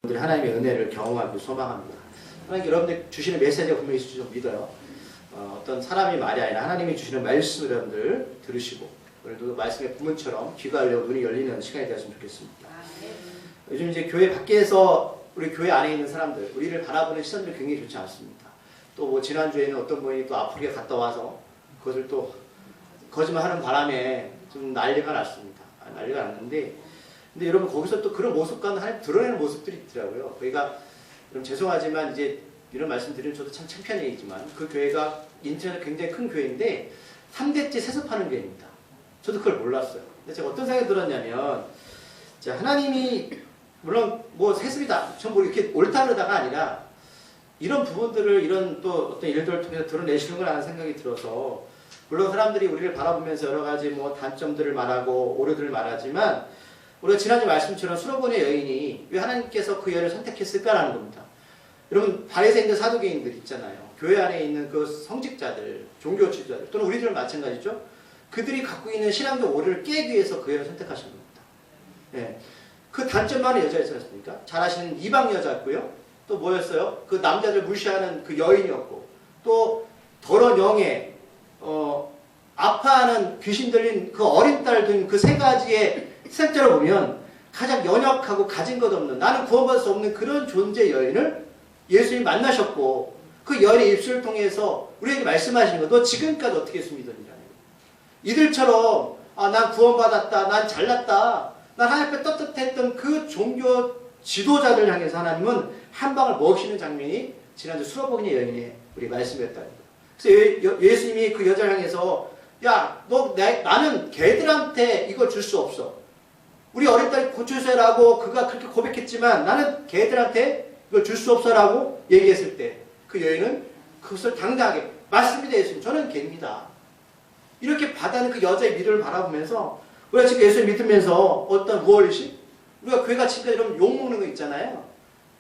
하나님의 은혜를 경험하고 소망합니다. 하나님 여러분들 주시는 메시지가 분명히 있을 줄 믿어요. 어떤 사람이 말이 아니라 하나님이 주시는 말씀을 여러분들 들으시고 오늘도 말씀의 부문처럼 귀가 열려 눈이 열리는 시간이 되었으면 좋겠습니다. 요즘 이제 교회 밖에서 우리 교회 안에 있는 사람들 우리를 바라보는 시선들이 굉장히 좋지 않습니다. 또 뭐 지난주에는 어떤 분이 또 아프리카 갔다 와서 그것을 또 거짓말하는 바람에 좀 난리가 났습니다. 난리가 났는데 근데 여러분 거기서 또 그런 모습과는 하나님 드러내는 모습들이 있더라고요. 저희가 좀 죄송하지만 이제 이런 말씀 드리면 저도 참 창피한 얘기지만 그 교회가 인천에 굉장히 큰 교회인데 3대째 세습하는 교회입니다. 저도 그걸 몰랐어요. 근데 제가 어떤 생각이 들었냐면 자, 하나님이 물론 뭐 세습이다 전부 이렇게 옳다 그러다가 아니라 이런 부분들을 이런 또 어떤 일들을 통해서 드러내시는 거라는 생각이 들어서 물론 사람들이 우리를 바라보면서 여러 가지 뭐 단점들을 말하고 오류들을 말하지만 우리가 지난주 말씀처럼 수로보니 여인이 왜 하나님께서 그 여인을 선택했을까라는 겁니다. 여러분 바리새인들 사두개인들 있잖아요. 교회 안에 있는 그 성직자들, 종교 지도자들 또는 우리들은 마찬가지죠. 그들이 갖고 있는 신앙적 오류를 깨기 위해서 그 여인을 선택하신 겁니다. 네. 그 단점 많은 여자였지 않습니까? 잘하시는 이방 여자였고요. 또 뭐였어요? 그 남자들 무시하는 그 여인이었고 또 더러운 영에 아파하는 귀신 들린 그 어린 딸 등 그 세 가지의 색자로 보면 가장 연약하고 가진 것 없는 나는 구원받을 수 없는 그런 존재 여인을 예수님이 만나셨고 그 여인의 입술을 통해서 우리에게 말씀하시는 거 너 지금까지 어떻게 예수 믿었느냐 이들처럼 난 구원받았다 난 잘났다 난 하나님 앞에 떳떳했던 그 종교 지도자들 향해서 하나님은 한 방을 먹이시는 장면이 지난주 수로보니 여인의 우리 말씀이었답니다. 그래서 예수님이 그 여자를 향해서 야 너 나는 걔들한테 이걸 줄 수 없어. 우리 어린 딸이 고쳐서라고 그가 그렇게 고백했지만 나는 걔들한테 이걸 줄 수 없어라고 얘기했을 때 그 여인은 그것을 당당하게 맞습니다 예수님 저는 걔입니다. 이렇게 받아는 그 여자의 믿음을 바라보면서 우리가 지금 예수를 믿으면서 어떤 우월의식 우리가 교회가 지금까지 이런 욕먹는 거 있잖아요.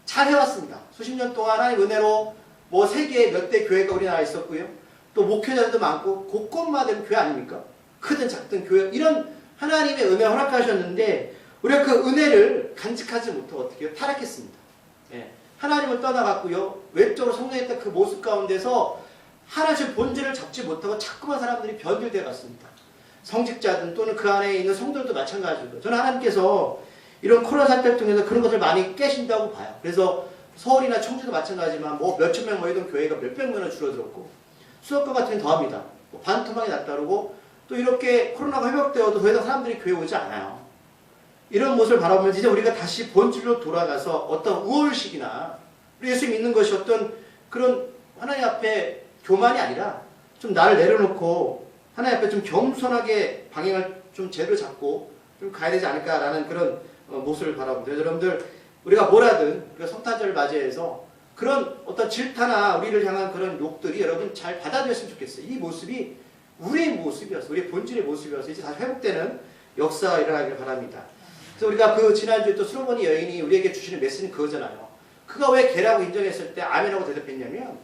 잘 해왔습니다. 수십 년 동안 하나님 은혜로 뭐 세계에 몇 대 교회가 우리나라에 있었고요. 또 목회자들도 많고 곳곳마다 교회 아닙니까? 크든 작든 교회 이런 하나님의 은혜 허락하셨는데 우리가 그 은혜를 간직하지 못하고 어떻게 해요? 타락했습니다. 예. 하나님을 떠나갔고요. 외적으로 성장했던 그 모습 가운데서 하나님의 본질을 잡지 못하고 자꾸만 사람들이 변질되어 갔습니다. 성직자든 또는 그 안에 있는 성도들도 마찬가지로 저는 하나님께서 이런 코로나 사태를 통해서 그런 것을 많이 깨신다고 봐요. 그래서 서울이나 청주도 마찬가지지만 뭐 몇천 명 모이던 교회가 몇백 명으로 줄어들었고 수도권 같은 경우는 더합니다. 뭐 반토막이 났다르고 또 이렇게 코로나가 회복되어도 더 이상 사람들이 교회 오지 않아요. 이런 모습을 바라보면서 이제 우리가 다시 본질로 돌아가서 어떤 우월식이나 우리 예수 믿는 것이 어떤 그런 하나님 앞에 교만이 아니라 좀 나를 내려놓고 하나님 앞에 좀 겸손하게 방향을 좀 제대로 잡고 좀 가야 되지 않을까라는 그런 모습을 바라봅니다. 여러분들 우리가 뭘 하든 우리가 성탄절을 맞이해서 그런 어떤 질타나 우리를 향한 그런 욕들이 여러분 잘 받아들였으면 좋겠어요. 이 모습이 우리의 모습이었어. 우리의 본질의 모습이어서 이제 다시 회복되는 역사가 일어나길 바랍니다. 그래서 우리가 그 지난주에 또 수로보니 여인이 우리에게 주시는 메시지는 그거잖아요. 그가 왜 개라고 인정했을 때 아멘하고 대답했냐면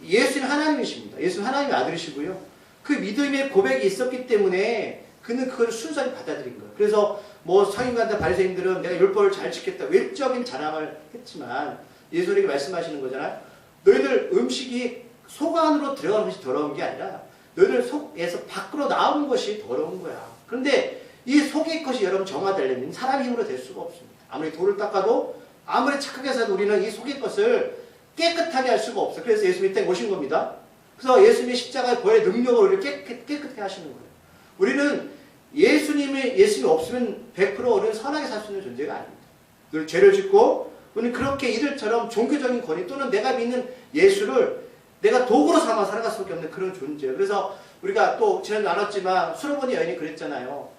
예수는 하나님이십니다. 예수는 하나님의 아들이시고요. 그 믿음의 고백이 있었기 때문에 그는 그걸 순수하게 받아들인 거예요. 그래서 뭐 서인관과 바리새인들은 내가 율법을 잘 지켰다 외적인 자랑을 했지만 예수님이 말씀하시는 거잖아요. 너희들 음식이 속 안으로 들어가는 것이 더러운 게 아니라 너희들 속에서 밖으로 나오는 것이 더러운 거야. 그런데 이 속의 것이 여러분 정화되려면 사람의 힘으로 될 수가 없습니다. 아무리 돌을 닦아도 아무리 착하게 해서도 우리는 이 속의 것을 깨끗하게 할 수가 없어요. 그래서 예수님이 땡 오신 겁니다. 그래서 예수님의 십자가의 보혈의 능력으로 우리를 깨끗하게 하시는 거예요. 우리는 예수님이 없으면 100% 우리는 선하게 살 수 있는 존재가 아닙니다. 늘 죄를 짓고 우리는 그렇게 이들처럼 종교적인 권위 또는 내가 믿는 예수를 내가 도구로 삼아 살아갈 수밖에 없는 그런 존재예요. 그래서 우리가 또 지난주 나눴지만 수로보니 여인이 그랬잖아요.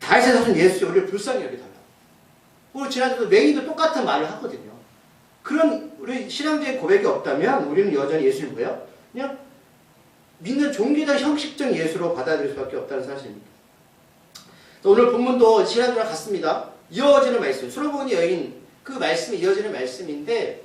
다윗의 자손 예수 우리를 불쌍히 여기달라고. 그리고 지난주도 맹인도 똑같은 말을 하거든요. 그런 우리 신앙적인 고백이 없다면 우리는 여전히 예수를 뭐예요? 그냥 믿는 종교적 형식적 예수로 받아들일 수밖에 없다는 사실입니다. 오늘 본문도 지난주랑 같습니다. 이어지는 말씀, 수로보니 여인 그 말씀이 이어지는 말씀인데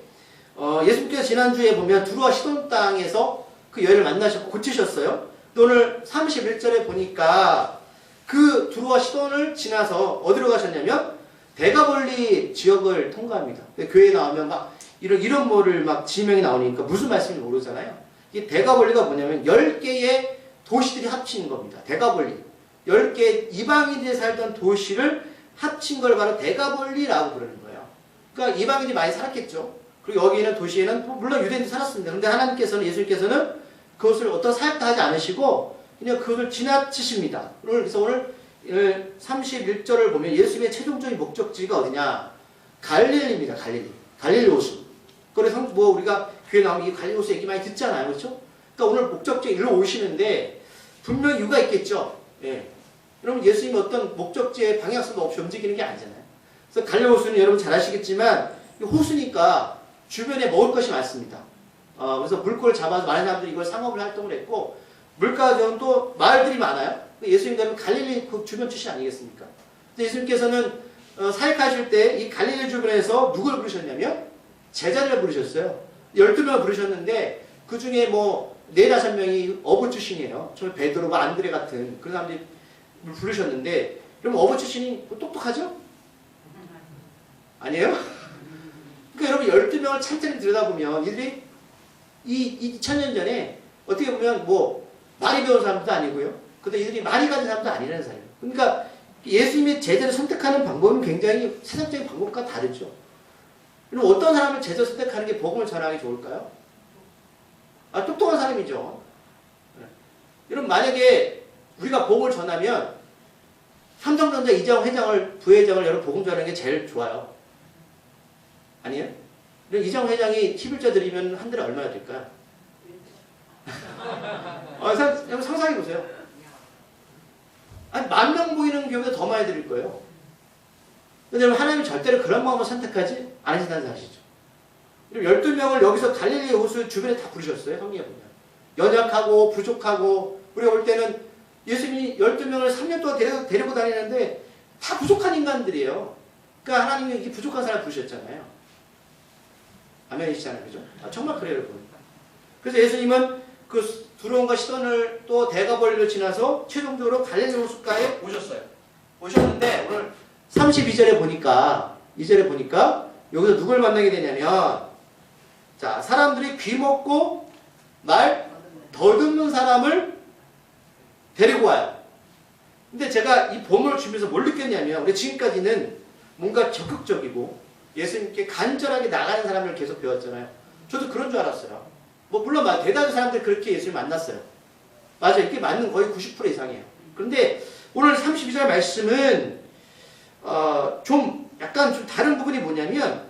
예수님께서 지난주에 보면 두루와 시돈 땅에서 그 여인을 만나셨고 고치셨어요. 오늘 31절에 보니까 그 두루와 시돈을 지나서 어디로 가셨냐면 대가볼리 지역을 통과합니다. 교회에 나오면 막 이런 뭐를 막 지명이 나오니까 무슨 말씀인지 모르잖아요. 이 대가볼리가 뭐냐면 10개의 도시들이 합친 겁니다. 대가볼리. 10개 이방인들이 살던 도시를 합친 걸 바로 대가볼리라고 부르는 거예요. 그러니까 이방인들이 많이 살았겠죠. 그리고 여기 있는 도시에는 물론 유대인도 살았습니다. 그런데 하나님께서는 예수님께서는 그것을 어떤 사역도 하지 않으시고 그냥 그것을 지나치십니다. 그래서 오늘 31절을 보면 예수님의 최종적인 목적지가 어디냐? 갈릴리입니다. 갈릴리 호수. 그래서 뭐 우리가 교회 나오면 이 갈릴리 호수 얘기 많이 듣잖아요. 그렇죠? 그러니까 오늘 목적지 일로 오시는데 분명 이유가 있겠죠. 예. 여러분 예수님이 어떤 목적지의 방향성도 없이 움직이는 게 아니잖아요. 그래서 갈릴리 호수는 여러분 잘 아시겠지만 호수니까 주변에 먹을 것이 많습니다. 그래서 물고기를 잡아서 많은 사람들이 이걸 상업을 활동을 했고 물가전도 마을들이 많아요. 예수님께서는 갈릴리 그 주변 출신 아니겠습니까? 예수님께서는 사역하실 때 이 갈릴리 주변에서 누굴 부르셨냐면 제자를 부르셨어요. 12명을 부르셨는데 그 중에 뭐 4, 5명이 어부 출신이에요. 저 베드로, 안드레 같은 그런 사람들이 부르셨는데 그럼 어부 출신이 똑똑하죠? 아니에요? 그러니까 여러분 12명을 찬찬히 들여다보면 이들이 이 2000년 전에 어떻게 보면 뭐 많이 배운 사람도 아니고요. 근데 이들이 많이 가진 사람도 아니라는 사람이에요. 그러니까 예수님의 제자를 선택하는 방법은 굉장히 세상적인 방법과 다르죠. 그럼 어떤 사람을 제자 선택하는 게 복음을 전하기 좋을까요? 똑똑한 사람이죠. 여러분 만약에 우리가 복음을 전하면 삼성전자 이장 회장을 부회장을 여러분 복음 전하는 게 제일 좋아요. 아니에요? 이장 회장이 11조 드리면 한 달에 얼마나 될까요? 상상해보세요. 아니, 10,000명 모이는 교회보다 더 많이 드릴 거예요. 근데 여러분, 하나님이 절대로 그런 마음을 선택하지 않으신다는 사실이죠. 12명을 여기서 갈릴리 호수 주변에 다 부르셨어요. 성경에 보면. 연약하고 부족하고 우리가 볼 때는 예수님이 12명을 3년 동안 데리고 다니는데 다 부족한 인간들이에요. 그러니까 하나님이 이렇게 부족한 사람을 부르셨잖아요. 아멘이시잖아요. 그죠? 정말 그래요, 여러분. 그래서 예수님은 그 두로온과 시돈을 또 대가볼리를 지나서 최종적으로 갈릴리 호수가에 오셨어요. 오셨는데 오늘 32절에 보니까 2절에 보니까 여기서 누굴 만나게 되냐면 자, 사람들이 귀 먹고 말 더듬는 사람을 데리고 와요. 근데 제가 이 본문을 주면서 뭘 느꼈냐면 우리 지금까지는 뭔가 적극적이고 예수님께 간절하게 나가는 사람을 계속 배웠잖아요. 저도 그런 줄 알았어요. 뭐 물론 대다수 사람들이 그렇게 예수를 만났어요. 맞아요. 이게 맞는 거의 90% 이상이에요. 그런데 오늘 32절 말씀은 좀 약간 좀 다른 부분이 뭐냐면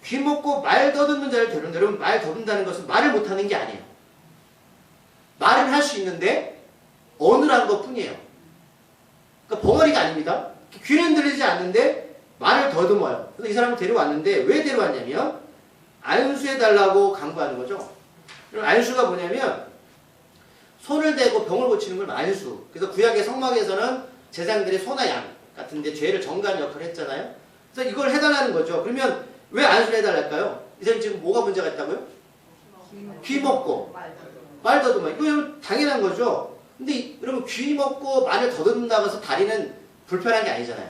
귀 먹고 말 더듬는 자를 데려온다. 여러분 말 더듬다는 것은 말을 못하는 게 아니에요. 말은 할 수 있는데 어눌한 것뿐이에요. 그러니까 벙어리가 아닙니다. 귀는 들리지 않는데 말을 더듬어요. 그래서 이 사람을 데려왔는데 왜 데려왔냐면 안수해달라고 강구하는 거죠. 안수가 뭐냐면 손을 대고 병을 고치는 걸 안수. 그래서 구약의 성막에서는 제사장들이 소나 양 같은데 죄를 정가하는 역할을 했잖아요. 그래서 이걸 해달라는 거죠. 그러면 왜 안수를 해달랄까요? 이 사람이 지금 뭐가 문제가 있다고요? 귀 먹고 말 더듬어. 이거 당연한 거죠. 근데 여러분 귀 먹고 말을 더듬는다고 해서 다리는 불편한 게 아니잖아요.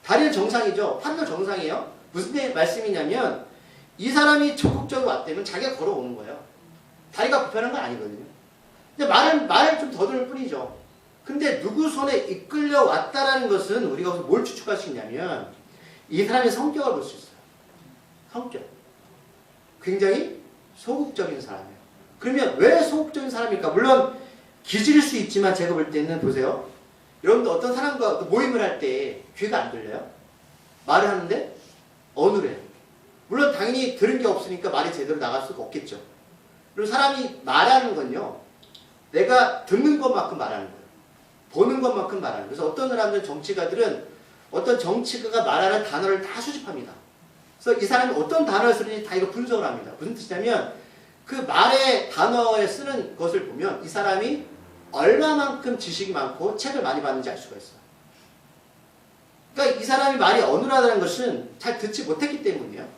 다리는 정상이죠. 팔은 정상이에요. 무슨 말씀이냐면 이 사람이 적극적으로 왔다면 자기가 걸어오는 거예요. 다리가 불편한 건 아니거든요. 근데 말을 좀 더듬을 뿐이죠. 근데 누구 손에 이끌려 왔다라는 것은 우리가 뭘 추측할 수 있냐면 이 사람의 성격을 볼 수 있어요. 성격. 굉장히 소극적인 사람이에요. 그러면 왜 소극적인 사람일까? 물론 기질일 수 있지만 제가 볼 때는 보세요. 여러분들 어떤 사람과 모임을 할 때 귀가 안 들려요? 말을 하는데 어눌해요. 물론 당연히 들은 게 없으니까 말이 제대로 나갈 수가 없겠죠. 그리고 사람이 말하는 건요. 내가 듣는 것만큼 말하는 거예요. 보는 것만큼 말하는 거예요. 그래서 어떤 사람들 정치가들은 어떤 정치가가 말하는 단어를 다 수집합니다. 그래서 이 사람이 어떤 단어를 쓰는지 다 이거 분석을 합니다. 무슨 뜻이냐면 그 말의 단어에 쓰는 것을 보면 이 사람이 얼마만큼 지식이 많고 책을 많이 봤는지 알 수가 있어요. 그러니까 이 사람이 말이 어눌하다는 것은 잘 듣지 못했기 때문이에요.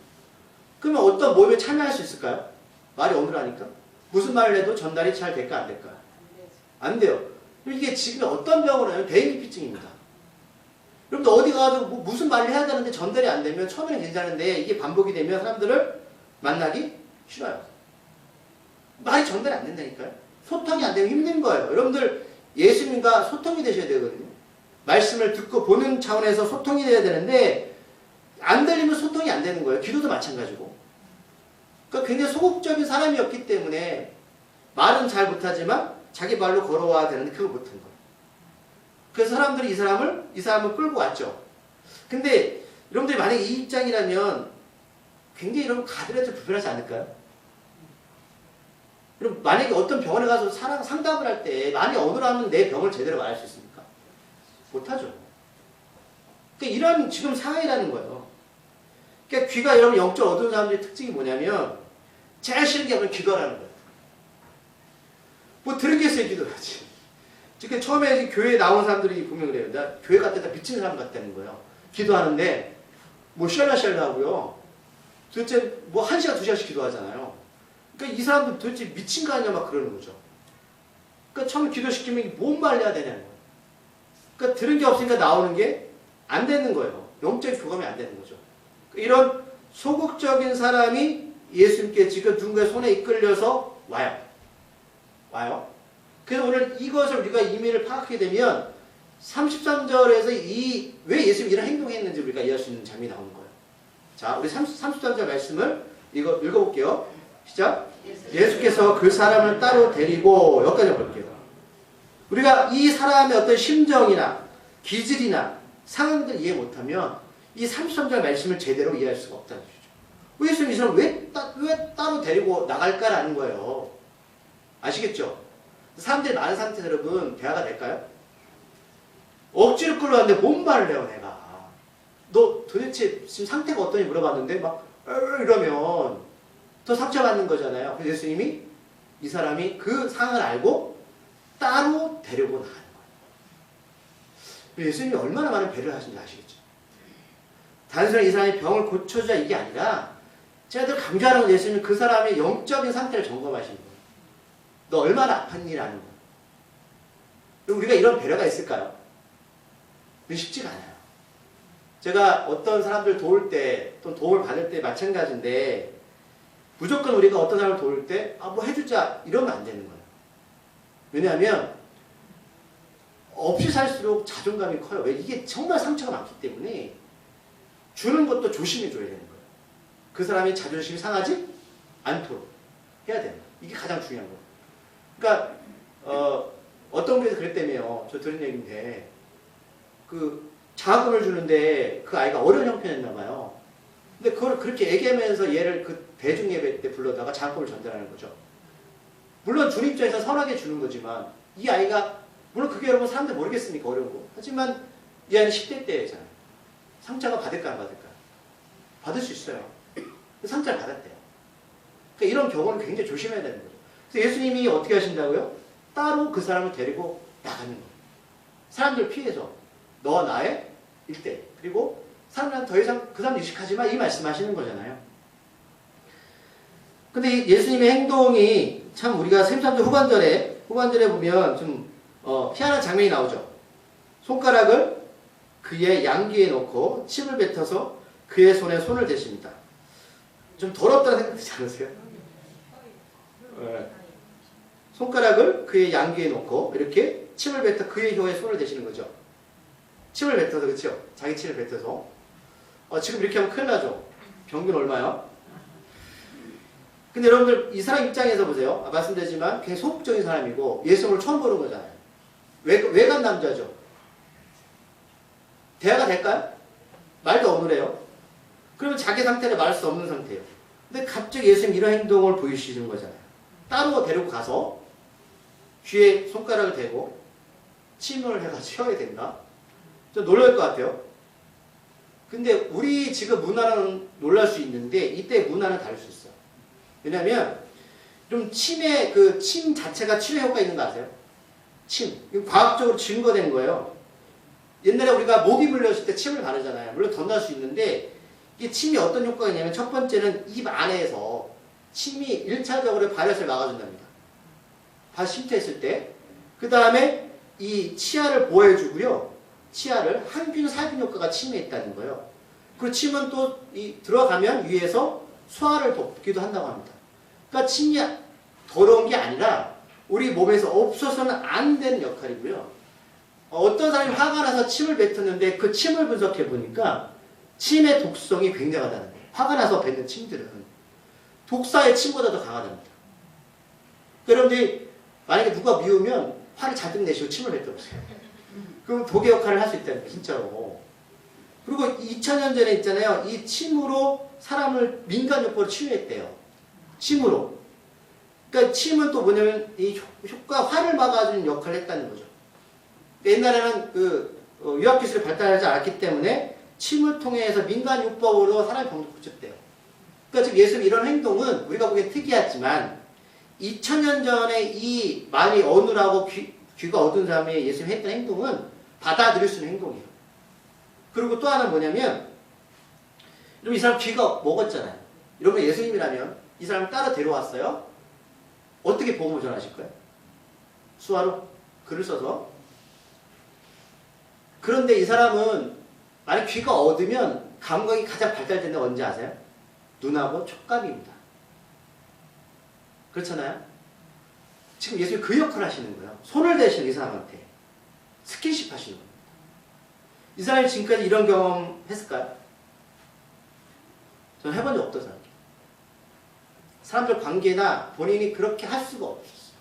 그러면 어떤 모임에 참여할 수 있을까요? 말이 어눌하니까. 무슨 말을 해도 전달이 잘 될까 안 될까요? 안 돼요. 이게 지금 어떤 병으로 하면 대인기피증입니다. 여러분들 어디 가서 뭐 무슨 말을 해야 되는데 전달이 안 되면 처음에는 괜찮은데 이게 반복이 되면 사람들을 만나기 싫어요. 말이 전달이 안 된다니까요. 소통이 안 되면 힘든 거예요. 여러분들 예수님과 소통이 되셔야 되거든요. 말씀을 듣고 보는 차원에서 소통이 돼야 되는데 안 들리면 소통이 안 되는 거예요. 기도도 마찬가지고. 그러니까 굉장히 소극적인 사람이었기 때문에 말은 잘 못하지만 자기 발로 걸어와야 되는데 그걸 못한 거예요. 그래서 사람들이 이 사람을 끌고 왔죠. 근데 여러분들이 만약에 이 입장이라면 굉장히 여러분 가더라도 불편하지 않을까요? 여러분 만약에 어떤 병원에 가서 상담을 할 때 많이 언어로 하면 내 병을 제대로 말할 수 있습니까? 못하죠. 그러니까 이런 지금 상황이라는 거예요. 그러니까 귀가 여러분 영적 어두운 사람들의 특징이 뭐냐면 제일 싫은 게 바로 기도하라는 거예요. 뭐 들은 게 있어야 기도하지. 지금 처음에 교회에 나온 사람들이 보면 그래요. 나 교회 갔을 때 미친 사람 같다는 거예요. 기도하는데 뭐 샬라샬라 하고요. 도대체 뭐 1시간 2시간씩 기도하잖아요. 그러니까 이 사람들 도대체 미친 거 아니야 막 그러는 거죠. 그러니까 처음에 기도시키면 뭔 말을 해야 되냐는 거예요. 그러니까 들은 게 없으니까 나오는 게 안 되는 거예요. 영적인 교감이 안 되는 거죠. 이런 소극적인 사람이 예수님께 지금 누군가의 손에 이끌려서 와요. 그래서 오늘 이것을 우리가 의미를 파악하게 되면 33절에서 왜 예수님이 이런 행동을 했는지 우리가 이해할 수 있는 장면이 나오는 거예요. 자, 우리 33절 말씀을 읽어볼게요. 시작. 예수께서 그 사람을 따로 데리고 여기까지 볼게요. 우리가 이 사람의 어떤 심정이나 기질이나 상황들을 이해 못하면 이 33절 말씀을 제대로 이해할 수가 없다는 거죠. 예수님이 이 사람 왜 따로 데리고 나갈까라는 거예요. 아시겠죠? 사람들이 많은 상태에서 여러분 대화가 될까요? 억지로 끌어왔는데 뭔 말을 해요 내가. 너 도대체 지금 상태가 어떠니 물어봤는데 막 이러면 더 상처받는 거잖아요. 그래서 예수님이 이 사람이 그 상황을 알고 따로 데리고 나가는 거예요. 예수님이 얼마나 많은 배려를 하신지 아시겠죠? 단순히 이 사람이 병을 고쳐주자 이게 아니라 제가 늘 강조하는 건 예수님이 그 사람의 영적인 상태를 점검하시는 거예요. 너 얼마나 아팠니? 라는 거예요. 우리가 이런 배려가 있을까요? 쉽지가 않아요. 제가 어떤 사람들 도울 때 또 도움을 받을 때 마찬가지인데 무조건 우리가 어떤 사람을 도울 때 뭐 해주자 이러면 안 되는 거예요. 왜냐하면 없이 살수록 자존감이 커요. 왜? 이게 정말 상처가 많기 때문에 주는 것도 조심해 줘야 되는 거예요. 그 사람의 자존심이 상하지 않도록 해야 되는 거예요. 이게 가장 중요한 거예요. 그러니까 어떤 분에서 그랬다며요. 저 들은 얘기인데 그 장학금을 주는데 그 아이가 어려운 형편이었나 봐요. 근데 그걸 그렇게 얘기하면서 얘를 그 대중예배 때 불러다가 장학금을 전달하는 거죠. 물론 주님 입장에서 선하게 주는 거지만 이 아이가 물론 그게 여러분 사람들 모르겠습니까? 어려운 거. 하지만 이 아이는 10대 때잖아요. 상처가 받을까 안 받을까? 받을 수 있어요. 상처를 받았대요. 그러니까 이런 경우는 굉장히 조심해야 되는 거죠. 그래서 예수님이 어떻게 하신다고요? 따로 그 사람을 데리고 나가는 거예요. 사람들 피해서 너와 나의 일대 그리고 사람들은 더 이상 그 사람 의식하지 마 이 말씀하시는 거잖아요. 근데 예수님의 행동이 참 우리가 33절 후반절에 보면 좀 희한한 장면이 나오죠. 손가락을 그의 양귀에 넣고 침을 뱉어서 그의 손에 손을 대십니다. 좀 더럽다는 생각 들지 않으세요? 네. 손가락을 그의 양귀에 넣고 이렇게 침을 뱉어 그의 혀에 손을 대시는 거죠. 침을 뱉어서 그렇죠? 자기 침을 뱉어서 지금 이렇게 하면 큰일 나죠? 평균 얼마요? 근데 여러분들 이 사람 입장에서 보세요. 말씀드리지만 굉장히 소극적인 사람이고 예수님을 처음 보는 거잖아요. 외간 남자죠. 대화가 될까요? 말도 어눌해요. 그러면 자기 상태를 말할 수 없는 상태예요. 근데 갑자기 예수님 이런 행동을 보이시는 거잖아요. 따로 데리고 가서 귀에 손가락을 대고 침을 해가지고 혀에 댄다? 좀 놀랄 것 같아요. 근데 우리 지금 문화는 놀랄 수 있는데 이때 문화는 다를 수 있어요. 왜냐면 좀 침의 침 자체가 치료 효과가 있는 거 아세요? 침. 이거 과학적으로 증거된 거예요. 옛날에 우리가 모기 물렸을 때 침을 바르잖아요. 물론 더 날 수 있는데 이 침이 어떤 효과가 있냐면 첫 번째는 입 안에서 침이 1차적으로 바이러스를 막아준답니다. 발 침투했을 때. 그 다음에 이 치아를 보호해주고요. 치아를 항균, 살균 효과가 침에 있다는 거예요. 그리고 침은 또 들어가면 위에서 소화를 돕기도 한다고 합니다. 그러니까 침이 더러운 게 아니라 우리 몸에서 없어서는 안 되는 역할이고요. 어떤 사람이 화가 나서 침을 뱉었는데 그 침을 분석해 보니까 침의 독성이 굉장하다는 거예요. 화가 나서 뱉는 침들은 독사의 침보다 더 강하답니다. 여러분들이 만약에 누가 미우면 화를 잔뜩 내시고 침을 뱉어보세요. 그럼 독의 역할을 할 수 있다는 거예요. 진짜로. 그리고 2000년 전에 있잖아요. 이 침으로 사람을 민간요법으로 치유했대요. 침으로. 그러니까 침은 또 뭐냐면 이 효과, 화를 막아주는 역할을 했다는 거죠. 옛날에는 의학기술이 발달하지 않았기 때문에 침을 통해서 민간요법으로 사람의 병도 고쳤대요. 그러니까 지금 예수님 이런 행동은 우리가 보기엔 특이하지만 2000년 전에 이 많이 어눌하고 귀가 어두운 사람이 예수님이 했던 행동은 받아들일 수 있는 행동이에요. 그리고 또 하나는 뭐냐면 여러분 이 사람 귀가 먹었잖아요. 여러분 예수님이라면 이 사람을 따라 데려왔어요. 어떻게 복음을 전하실 거예요? 수화로? 글을 써서? 그런데 이 사람은 만약 귀가 얻으면 감각이 가장 발달되는 게 언제 아세요? 눈하고 촉감입니다. 그렇잖아요? 지금 예수님이 그 역할을 하시는 거예요. 손을 대시는 이 사람한테. 스킨십 하시는 겁니다. 이 사람이 지금까지 이런 경험 했을까요? 저는 해본 적 없다고 생각해요. 사람들 관계나 본인이 그렇게 할 수가 없었어요.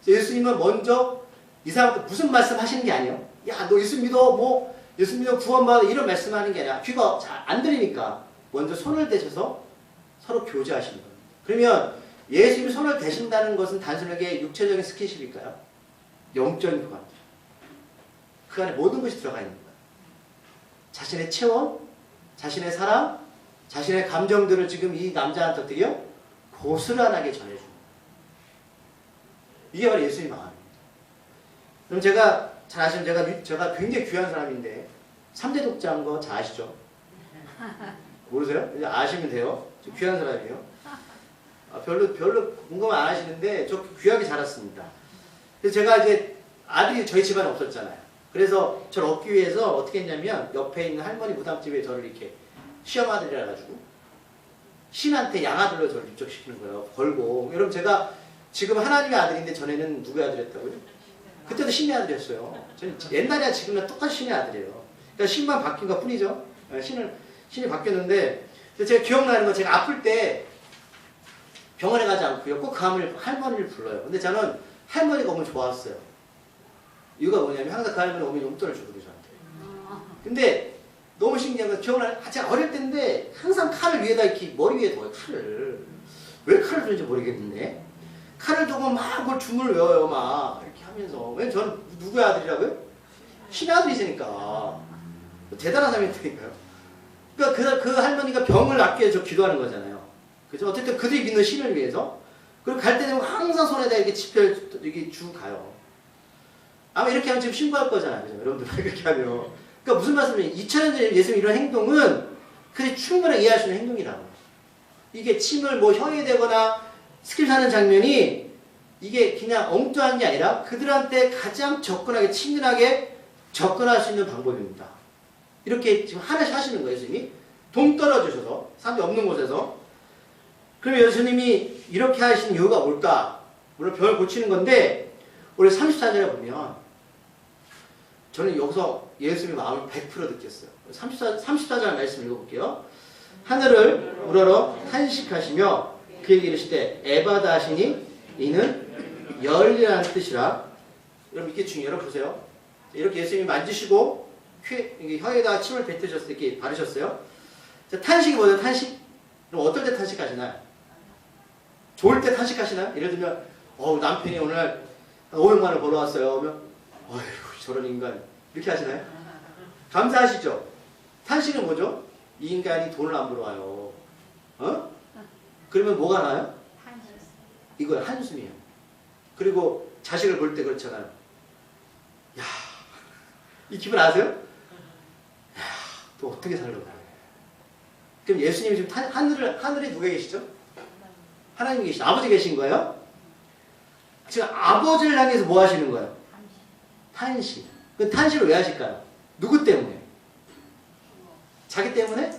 예수님은 먼저 이 사람한테 무슨 말씀 하시는 게 아니에요. 야, 너 예수 믿어, 뭐, 예수 믿어 구원받아, 이런 말씀 하는 게 아니라 귀가 잘 안 들리니까 먼저 손을 대셔서 서로 교제하시는 겁니다. 그러면 예수님이 손을 대신다는 것은 단순하게 육체적인 스킨십일까요? 영적인 교감이죠. 그 안에 모든 것이 들어가 있는 거예요. 자신의 체험, 자신의 사랑, 자신의 감정들을 지금 이 남자한테 어떻게 해요? 고스란하게 전해주는 거예요. 이게 바로 예수님의 마음입니다. 그럼 제가 잘 아시면 제가 굉장히 귀한 사람인데 3대 독자인 거 잘 아시죠? 모르세요? 이제 아시면 돼요. 저 귀한 사람이에요. 별로 궁금 안 하시는데 저 귀하게 자랐습니다. 그래서 제가 이제 아들이 저희 집안에 없었잖아요. 그래서 저를 얻기 위해서 어떻게 했냐면 옆에 있는 할머니 무당집에 저를 이렇게 시험아들이라 가지고 신한테 양아들로 저를 입적시키는 거예요. 걸고. 여러분 제가 지금 하나님의 아들인데 전에는 누구의 아들이었다고요? 그때도 신의 아들이었어요. 저는 옛날이야 지금이랑 똑같이 신의 아들이에요. 그러니까 신만 바뀐 것 뿐이죠. 신이 바뀌었는데 제가 기억나는 건 제가 아플 때 병원에 가지 않고요. 꼭 그 할머니를 불러요. 근데 저는 할머니가 너무 좋았어요. 이유가 뭐냐면 항상 그 할머니 오면 용돈을 주거든요. 저한테. 근데 너무 신기한 건 기억나요. 제가 어릴 때인데 항상 칼을 위에다 이렇게 머리 위에 둬요. 칼을. 왜 칼을 두는지 모르겠는데 칼을 두고 막 뭘 주문을 외워요. 막 이렇게 하면서. 왜냐면 저는 누구의 아들이라고요? 신의 아들이시니까. 대단한 사람이니까요. 그러니까 그 할머니가 병을 낫게 해서 기도하는 거잖아요. 그죠? 어쨌든 그들이 믿는 신을 위해서. 그리고 갈 때 되면 항상 손에다 이렇게 지폐를 이렇게 주고 가요. 아마 이렇게 하면 지금 신고할 거잖아요. 그죠? 여러분들 이렇게 하면. 그러니까 무슨 말씀이에요? 2000년 전에 예수님 이런 행동은 그들이 충분히 이해할 수 있는 행동이라고. 이게 침을 뭐 혀에 대거나 스킵하는 장면이 이게 그냥 엉뚱한 게 아니라 그들한테 가장 접근하게 친근하게 접근할 수 있는 방법입니다. 이렇게 지금 하나씩 하시는 거예요. 예수님이 동떨어 주셔서 사람이 없는 곳에서. 그러면 예수님이 이렇게 하시는 이유가 뭘까? 물론 병을 고치는 건데 우리 34절에 보면 저는 여기서 예수님의 마음을 100% 느꼈어요. 34절 말씀 읽어볼게요. 하늘을 우러러 탄식하시며 그에게 이르시되 에바다 하시니 이는 열이라는 뜻이라. 여러분 이게 중요해요. 보세요. 이렇게 예수님이 만지시고 혀에다가 침을 뱉으셨을 때 이렇게 바르셨어요. 자, 탄식이 뭐예요? 탄식? 그럼 어떨 때 탄식하시나요? 좋을 때 탄식하시나요? 예를 들면 남편이 오늘 500만 원을 벌어왔어요. 그러면 어휴 저런 인간 이렇게 하시나요? 감사하시죠? 탄식은 뭐죠? 이 인간이 돈을 안 벌어와요. 그러면 뭐가 나요? 이거예요. 한숨이에요. 그리고 자식을 볼 때 그렇잖아요. 야, 이 기분 아세요? 야, 또 어떻게 살려고. 그럼 예수님이 지금 하늘에 누가 계시죠? 하나님 계시죠? 아버지 계신 거예요? 지금 아버지를 향해서 뭐 하시는 거예요? 탄식. 그 탄식을 왜 하실까요? 누구 때문에? 자기 때문에?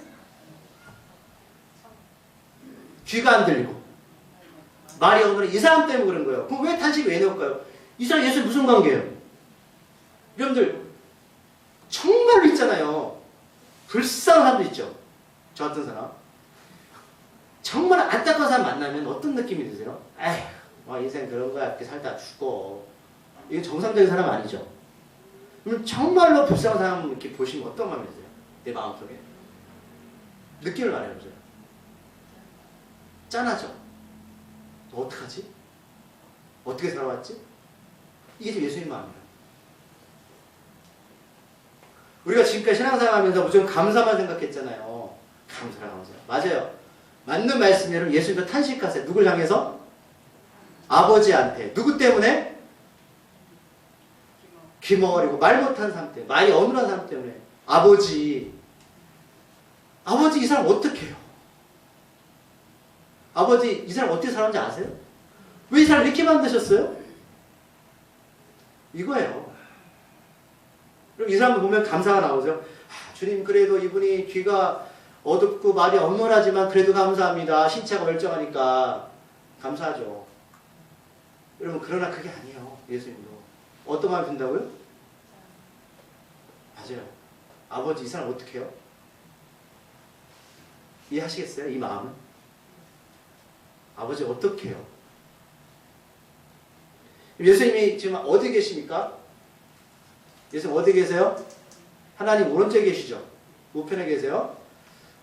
귀가 안 들리고 말이 오늘 이 사람 때문에 그런 거예요. 그럼 왜 탄식이 왜 나올까요? 이 사람 예수 무슨 관계예요? 여러분들 정말로 있잖아요. 불쌍한 사람도 있죠. 저 같은 사람. 정말 안타까운 사람 만나면 어떤 느낌이 드세요? 에휴, 인생 그런 거야. 이렇게 살다 죽어. 이게 정상적인 사람 아니죠. 그럼 정말로 불쌍한 사람 이렇게 보시면 어떤 마음이 드세요? 내 마음속에. 느낌을 말해보세요. 짠하죠? 너 어떡하지? 어떻게 살아왔지? 이게 지금 예수님 마음이에요. 우리가 지금까지 신앙생활 하면서 무조건 감사만 생각했잖아요. 감사라 감사. 맞아요. 맞는 말씀이에요. 예수님도 탄식하세요. 누굴 향해서? 아버지한테. 누구 때문에? 귀머거리고 말 못하는 사람 때문에. 말이 어눌한 사람 때문에. 아버지. 아버지 이 사람 어떻게 해요? 아버지 이 사람 어떻게 살았는지 아세요? 왜 이 사람 이렇게 만드셨어요? 이거예요. 그럼 이 사람 보면 감사가 나오죠. 주님 그래도 이분이 귀가 어둡고 말이 언눌하지만 그래도 감사합니다. 신체가 멀쩡하니까 감사하죠. 여러분 그러나 그게 아니에요. 예수님도. 어떤 마음이 든다고요? 맞아요. 아버지 이 사람 어떻게 해요? 이해하시겠어요? 이 마음은? 아버지 어떻게 해요? 예수님이 지금 어디 계십니까? 예수님 어디 계세요? 하나님 오른쪽에 계시죠? 우편에 계세요?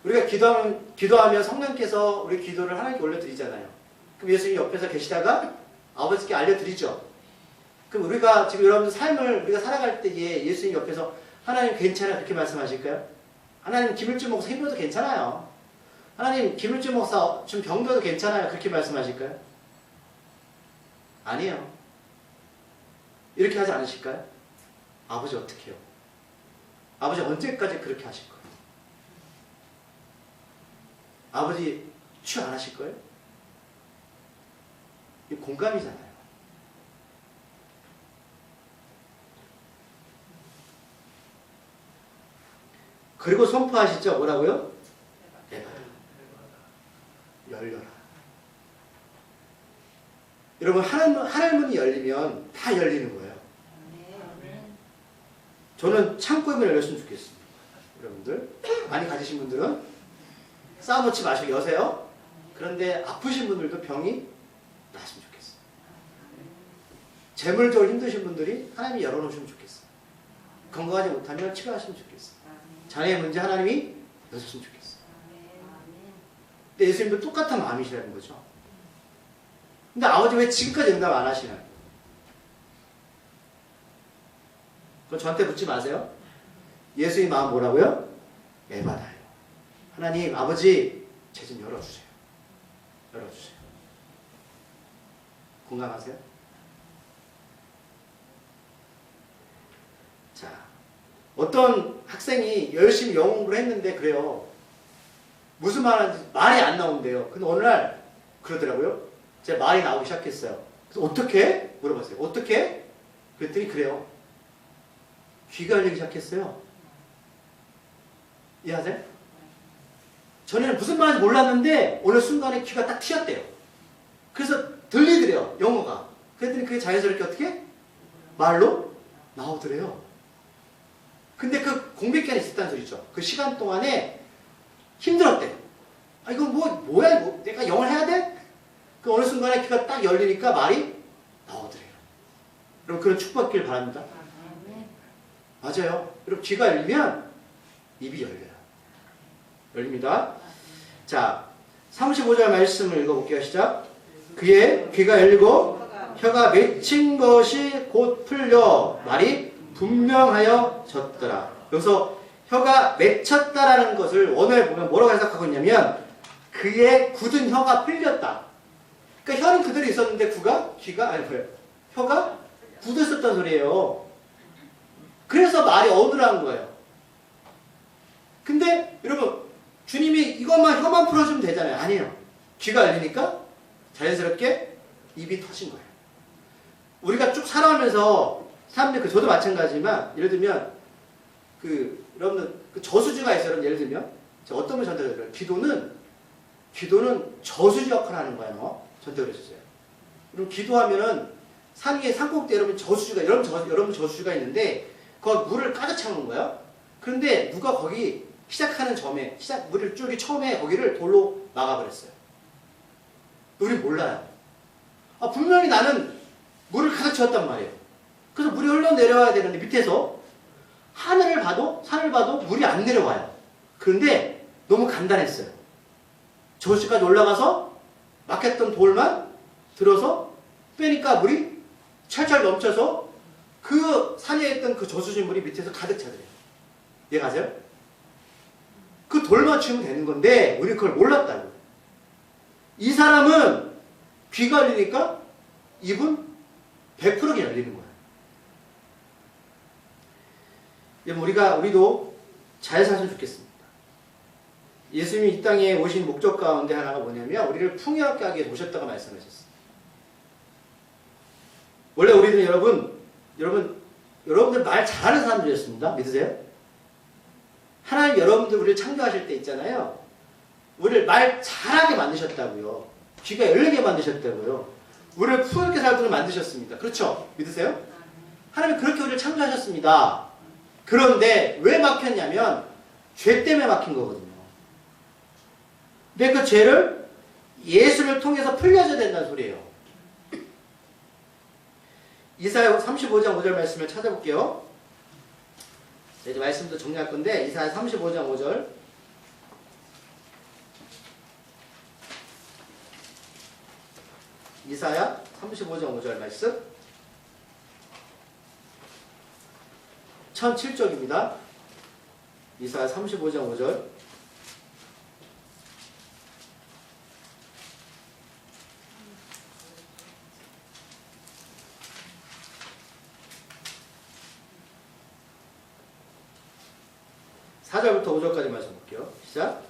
우리가 기도하면 성령께서 우리 기도를 하나님께 올려드리잖아요. 그럼 예수님이 옆에서 계시다가 아버지께 알려드리죠. 그럼 우리가 지금 여러분들 삶을 우리가 살아갈 때에 예수님 옆에서 하나님 괜찮아요? 그렇게 말씀하실까요? 하나님 김일주 목사 힘들어도 괜찮아요. 하나님 김일주 목사 좀 병들어도 괜찮아요. 그렇게 말씀하실까요? 아니에요. 이렇게 하지 않으실까요? 아버지 어떻게 해요? 아버지 언제까지 그렇게 하실 거예요? 아버지 취 안 하실 거예요? 이 공감이잖아요. 그리고 선포하시죠. 뭐라고요? 열려라. 여러분 하늘 문이 열리면 다 열리는 거예요. 저는 창고의 문이 열렸으면 좋겠습니다. 여러분들 많이 가지신 분들은 쌓아놓지 마시고 여세요. 그런데 아프신 분들도 병이 나았으면 좋겠어요. 재물적으로 힘드신 분들이 하나님이 열어놓으시면 좋겠어요. 건강하지 못하면 치료하시면 좋겠어요. 자녀의 문제 하나님이 여셨으면 좋겠어요. 근데 예수님도 똑같은 마음이시라는 거죠. 근데 아버지 왜 지금까지 응답 안 하시나요? 그건 저한테 묻지 마세요. 예수님 마음 뭐라고요? 에바다요. 하나님 아버지 제 좀 열어주세요. 열어주세요. 공감하세요? 자, 어떤 학생이 열심히 영어 공부를 했는데 그래요. 무슨 말 하는지 말이 안 나온대요. 근데 어느 날 그러더라고요. 제 말이 나오기 시작했어요. 그래서 어떻게? 물어봤어요. 어떻게? 그랬더니 그래요. 귀가 열리기 시작했어요. 이해하세요? 전에는 무슨 말인지 몰랐는데 어느 순간에 귀가 딱 튀었대요. 그래서 들리더래요. 영어가. 그랬더니 그게 자연스럽게 어떻게? 말로 나오더래요. 근데 그 공백 기간이 있었다는 소리죠. 그 시간 동안에 힘들었대요. 아 이거 뭐야 이거 내가 영어를 해야 돼? 그 어느 순간에 귀가 딱 열리니까 말이 나오더래요. 여러분 그런 축복받기를 바랍니다. 맞아요. 여러분 귀가 열리면 입이 열려요. 열립니다. 자, 35절 말씀을 읽어볼게요. 시작. 그의 귀가 열리고 혀가 맺힌 것이 곧 풀려 말이 분명하여 졌더라. 여기서 혀가 맺혔다라는 것을 원어에 보면 뭐라고 해석하고 있냐면 그의 굳은 혀가 풀렸다. 그러니까 혀는 그대로 있었는데 혀가 굳었었다는 소리예요. 그래서 말이 어눌한 거예요. 근데 여러분 주님이 이것만 혀만 풀어주면 되잖아요. 아니에요. 귀가 열리니까 자연스럽게 입이 터진 거예요. 우리가 쭉 살아오면서 사람들이 저도 마찬가지지만 예를 들면 여러분들 저수지가 있어요. 예를 들면 어떤 분 저한테 그래요. 기도는 저수지 역할을 하는 거예요. 저한테 그랬었어요. 그럼 기도하면은 산 위에 산꼭대에 여러분 저수지가 있는데 거기 물을 가득 차는 거예요. 그런데 누가 거기 시작하는 점에 물을 쭉 처음에 거기를 돌로 막아버렸어요. 우리 몰라요. 분명히 나는 물을 가득 채웠단 말이에요. 그래서 물이 흘러내려와야 되는데 밑에서 산을 봐도 물이 안 내려와요. 그런데 너무 간단했어요. 저수지까지 올라가서 막혔던 돌만 들어서 빼니까 물이 철철 넘쳐서 그 산에 있던 그 저수지 물이 밑에서 가득 차더래요. 이해가세요? 그 돌만 치우면 되는 건데 우리 그걸 몰랐다고. 이 사람은 귀가 열리니까 입은 100%게 열리는 거예요. 우리도 잘 살았으면 좋겠습니다. 예수님이 이 땅에 오신 목적 가운데 하나가 뭐냐면 우리를 풍요롭게 모셨다고 말씀하셨어요. 원래 우리는 여러분들 말 잘하는 사람들이었습니다. 믿으세요? 하나님 여러분들 우리를 창조하실 때 있잖아요. 우리를 말 잘하게 만드셨다고요. 귀가 열리게 만드셨다고요. 우리를 풍요롭게 살도록 만드셨습니다. 그렇죠? 믿으세요? 하나님이 그렇게 우리를 창조하셨습니다. 그런데 왜 막혔냐면 죄 때문에 막힌 거거든요. 근데 그 죄를 예수를 통해서 풀려져야 된다는 소리예요. 이사야 35장 5절 말씀을 찾아볼게요. 이제 말씀도 정리할 건데 이사야 35장 5절 이사야 35장 5절 말씀 1007쪽입니다. 이사야 35장 5절 (4절부터) (5절까지) 말씀 볼게요. 시작.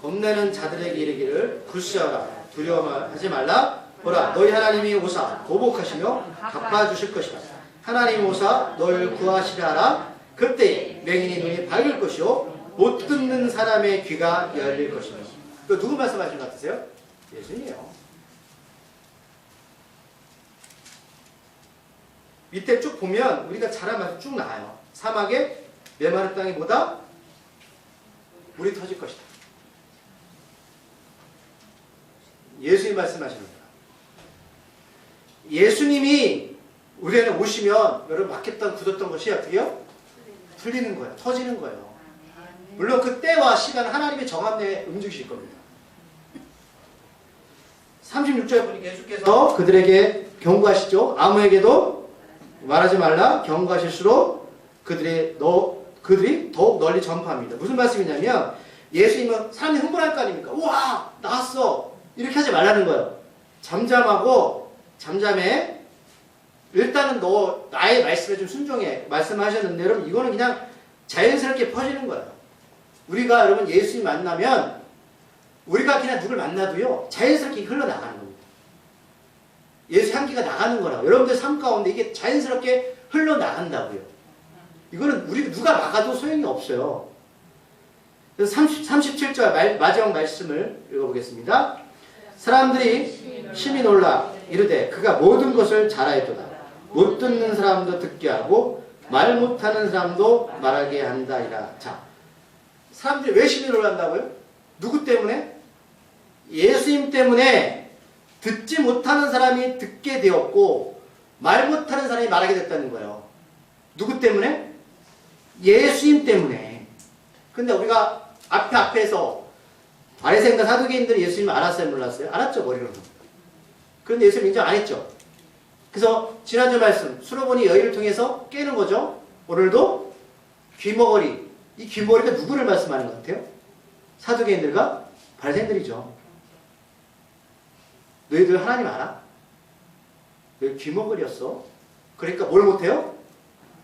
겁내는 자들에게 이르기를 굴시하라 두려워하지 말라. 보라 너희 하나님이 오사 보복하시며 갚아주실 것이다. 하나님이 오사 너를 구하시라 하라. 그때 맹인의 눈이 밝을 것이요 못 듣는 사람의 귀가 열릴 것이다. 그 누구 말씀하시는 것 같으세요? 예수님이에요. 밑에 쭉 보면 우리가 잘한 말씀 쭉 나와요. 사막에 메마른 땅이 보다 물이 터질 것이다. 예수님 말씀하시는 거예요. 예수님이 우리 안에 오시면 여러분 막혔던 굳었던 것이 어떻게 해요? 풀리는 거예요. 터지는 거예요. 물론 그 때와 시간 하나님의 정함 내에 움직이실 겁니다. 36절에 보니까 예수께서 그들에게 경고하시죠. 아무에게도 말하지 말라. 경고하실수록 그들이 더욱 널리 전파합니다. 무슨 말씀이냐면 예수님은 사람이 흥분할 거 아닙니까? 우와 나왔어 이렇게 하지 말라는 거예요. 잠잠해. 일단은 너 나의 말씀에 좀 순종해 말씀하셨는데 여러분 이거는 그냥 자연스럽게 퍼지는 거예요. 우리가 여러분 예수님 만나면 우리가 그냥 누굴 만나도요 자연스럽게 흘러나가는 겁니다. 예수 향기가 나가는 거라고. 여러분들 삶 가운데 이게 자연스럽게 흘러나간다고요. 이거는 우리 누가 막아도 소용이 없어요. 그래서 37절 마지막 말씀을 읽어보겠습니다. 사람들이 심히 놀라 이르되 그가 모든 것을 잘하였도다. 못 듣는 사람도 듣게 하고 말 못하는 사람도 말하게 한다이라. 자, 사람들이 왜 심히 놀란다고요? 누구 때문에? 예수님 때문에 듣지 못하는 사람이 듣게 되었고 말 못하는 사람이 말하게 됐다는 거예요. 누구 때문에? 예수님 때문에. 근데 우리가 앞에서 바리새인과 사두개인들이 예수님을 알았어요? 몰랐어요? 알았죠, 머리로는. 그런데 예수님 인정 안 했죠. 그래서 지난주 말씀 수로보니 여인을 통해서 깨는 거죠. 오늘도 귀머거리. 이 귀머거리가 누구를 말씀하는 것 같아요? 사두개인들과 바리새인들이죠. 너희들 하나님 알아? 너희 귀머거리였어. 그러니까 뭘 못해요?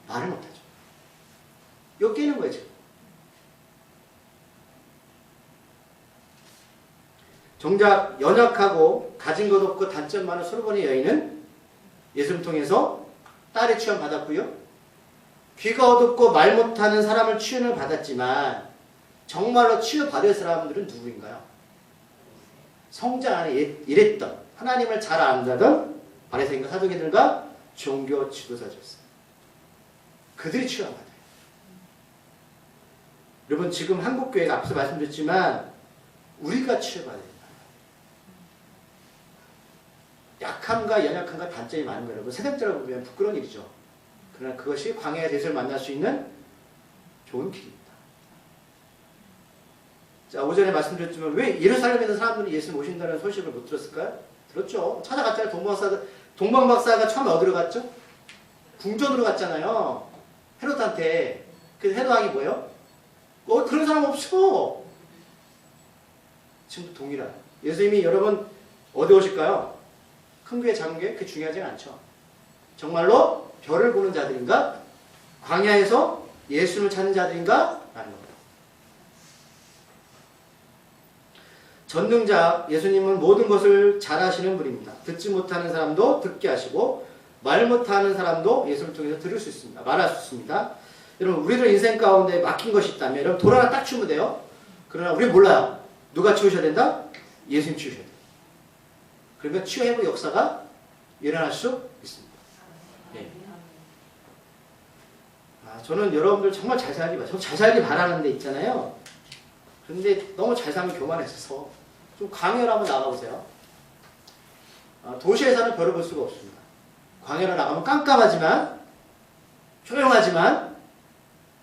말을 못하죠. 이거 깨는 거예요, 지금. 정작 연약하고 가진 것 없고 단점 많은 수로보니 여인은 예수를 통해서 딸의 취함 받았고요. 귀가 어둡고 말 못하는 사람을 치유를 받았지만 정말로 치유받을 사람들은 누구인가요? 성장 안에 일했던 하나님을 잘 안다던 바리새인과 사두개들과 종교 지도자였어요. 그들이 치유받아요. 여러분 지금 한국교회가 앞서 말씀드렸지만 우리가 치유받아야 돼요. 약함과 연약함과 단점이 많은 거예요. 여러분 세상적으로 보면 부끄러운 일이죠. 그러나 그것이 광야의 예수를 만날 수 있는 좋은 길입니다. 자, 오전에 말씀드렸지만 왜 예루살렘에 있는 사람들이 예수를 모신다는 소식을 못 들었을까요? 들었죠. 찾아갔잖아요. 동방박사가 처음에 어디로 갔죠? 궁전으로 갔잖아요. 헤롯한테. 그 헤롯 왕이 뭐예요? 그런 사람 없어. 지금도 동일한. 예수님이 여러분 어디 오실까요? 큰 교회, 작은 교회? 그게 중요하지 않죠. 정말로 별을 보는 자들인가? 광야에서 예수를 찾는 자들인가? 라는 겁니다. 전능자 예수님은 모든 것을 잘 하시는 분입니다. 듣지 못하는 사람도 듣게 하시고 말 못하는 사람도 예수를 통해서 들을 수 있습니다. 말할 수 있습니다. 여러분 우리들 인생 가운데 막힌 것이 있다면 여러분 돌 하나 딱 치우면 돼요. 그러나 우리 몰라요. 누가 치우셔야 된다? 예수님 치우셔야 돼요. 그러면 치유회복 역사가 일어날 수 있습니다. 네. 저는 여러분들 정말 잘 살기 바라요. 잘 살기 바라는 데 있잖아요. 그런데 너무 잘 살면 교만해서 좀 광야로 한번 나가보세요. 도시에서는 별을 볼 수가 없습니다. 광야로 나가면 깜깜하지만 조용하지만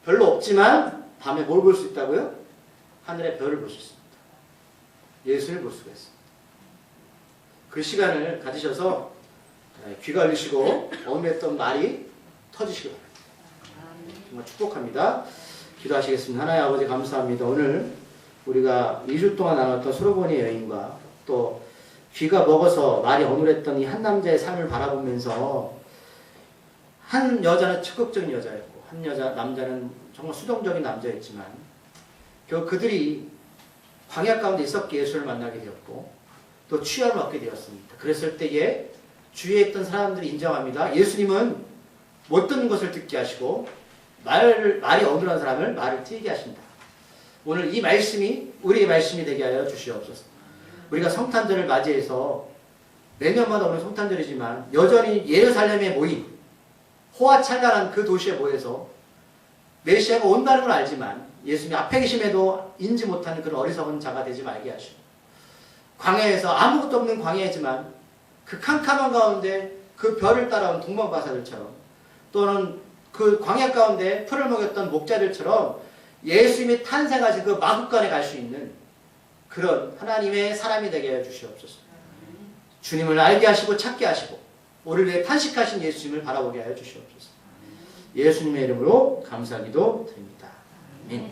별로 없지만 밤에 뭘 볼 수 있다고요? 하늘의 별을 볼 수 있습니다. 예수를 볼 수가 있습니다. 그 시간을 가지셔서 귀가 열리시고 어음했던 말이 터지시기 바랍니다. 정말 축복합니다. 기도하시겠습니다. 하나님 아버지 감사합니다. 오늘 우리가 2주 동안 나눴던 소로보니의 여인과 또 귀가 먹어서 말이 어눌했던 이 한 남자의 삶을 바라보면서 한 여자는 적극적인 여자였고 한 남자는 정말 수동적인 남자였지만 결국 그들이 광야 가운데 있었기에 예수를 만나게 되었고 또 취함을 얻게 되었습니다. 그랬을 때에 주위에 있던 사람들이 인정합니다. 예수님은 못 듣는 것을 듣게 하시고 말이 어눌한 사람을 말을 트이게 하신다. 오늘 이 말씀이 우리의 말씀이 되게 하여 주시옵소서. 우리가 성탄절을 맞이해서 매년마다 오는 성탄절이지만 여전히 예루살렘에 모인 호화찬란한 그 도시에 모여서 메시아가 온다는 걸 알지만 예수님이 앞에 계심에도 인지 못하는 그런 어리석은 자가 되지 말게 하시고 광야에서 아무것도 없는 광야이지만 그 캄캄한 가운데 그 별을 따라온 동방바사들처럼 또는 그 광야 가운데 풀을 먹였던 목자들처럼 예수님이 탄생하신 그 마국간에 갈 수 있는 그런 하나님의 사람이 되게 해 주시옵소서. 주님을 알게 하시고 찾게 하시고 우리를 위해 탄식하신 예수님을 바라보게 하여 주시옵소서. 예수님의 이름으로 감사기도 드립니다.